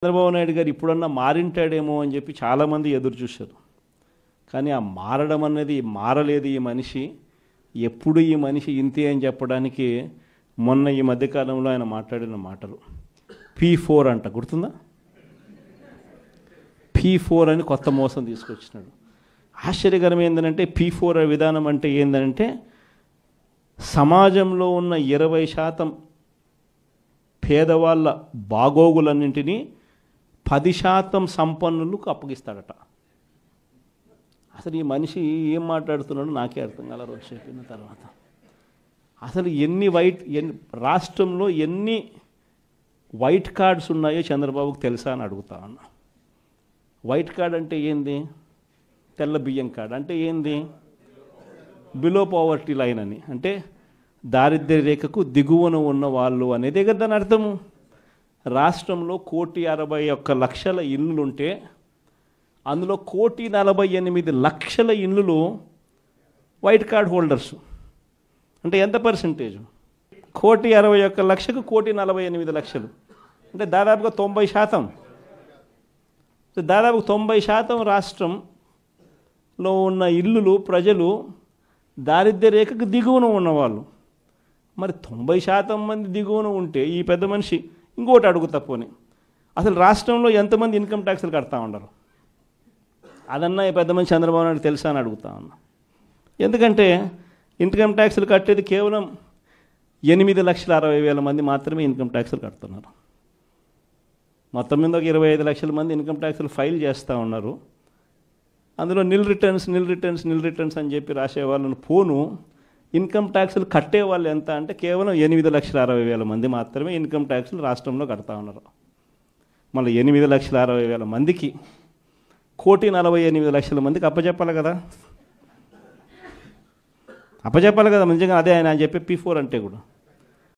చంద్రబాబు నాయుడు గారు ఇప్పుడన్నా మారింటాడేమో అని చెప్పి చాలామంది ఎదురు చూశారు. కానీ ఆ మారడం అనేది మారలేదు ఈ మనిషి. ఎప్పుడు ఈ మనిషి ఇంతే అని చెప్పడానికి మొన్న ఈ మధ్యకాలంలో ఆయన మాట్లాడిన మాటలు P4 అంట, గుర్తుందా? P4 అని కొత్త మోసం తీసుకొచ్చినాడు. ఆశ్చర్యకరం ఏంటంటే P4 విధానం అంటే ఏంటంటే సమాజంలో ఉన్న 20% పేదవాళ్ళ బాగోగులన్నింటినీ 10% సంపన్నులకు అప్పగిస్తాడట. అసలు ఈ మనిషి ఏం మాట్లాడుతున్నాడో నాకే అర్థం కాల రోజు చెప్పిన తర్వాత. అసలు రాష్ట్రంలో ఎన్ని వైట్ కార్డ్స్ ఉన్నాయో చంద్రబాబుకు తెలుసా అని అడుగుతా ఉన్నా. వైట్ కార్డ్ అంటే ఏంది? తెల్ల బియ్యం కార్డు అంటే ఏంది? బిలో పావర్టీ లైన్ అని, అంటే దారిద్ర్య రేఖకు దిగువన ఉన్న వాళ్ళు అనేదే కదా దాని అర్థము. రాష్ట్రంలో 1,61,00,000 ఇల్లులుంటే అందులో 1,48,00,000 ఇల్లులు వైట్ కార్డ్ హోల్డర్స్. అంటే ఎంత పర్సెంటేజ్? 1,61,00,000కు 1,48,00,000 అంటే దాదాపుగా 90%. దాదాపు 90% రాష్ట్రంలో ఉన్న ఇల్లులు ప్రజలు దారిద్ర్య రేఖకు దిగువన ఉన్నవాళ్ళు. మరి 90% మంది దిగువన ఉంటే ఈ పెద్ద మనిషి ఇంకోటి అడుగుతా పోనీ, అసలు రాష్ట్రంలో ఎంతమంది ఇన్కమ్ ట్యాక్స్లు కడతా ఉండరు? అదన్నా ఈ పెద్ద మనిషి చంద్రబాబు నాయుడు తెలుసా అని అడుగుతా ఉన్నా. ఎందుకంటే ఇన్కమ్ ట్యాక్స్లు కట్టేది కేవలం 8,60,000 మంది మాత్రమే ఇన్కమ్ ట్యాక్స్లు కడుతున్నారు. మొత్తం మీద ఒక 25 లక్షల మంది ఇన్కమ్ ట్యాక్స్లు ఫైల్ చేస్తూ ఉన్నారు. అందులో నిల్ రిటర్న్స్ అని చెప్పి రాసే వాళ్ళను పోను ఇన్కమ్ ట్యాక్స్లు కట్టే వాళ్ళు ఎంత అంటే కేవలం 8,60,000 మంది మాత్రమే ఇన్కమ్ ట్యాక్స్లు రాష్ట్రంలో కడతా ఉన్నారు. మళ్ళీ 8,60,000 మందికి 1,48,00,000 మందికి అప్పచెప్పాలి కదా. నిజంగా అదే ఆయన చెప్పే P4 అంటే కూడా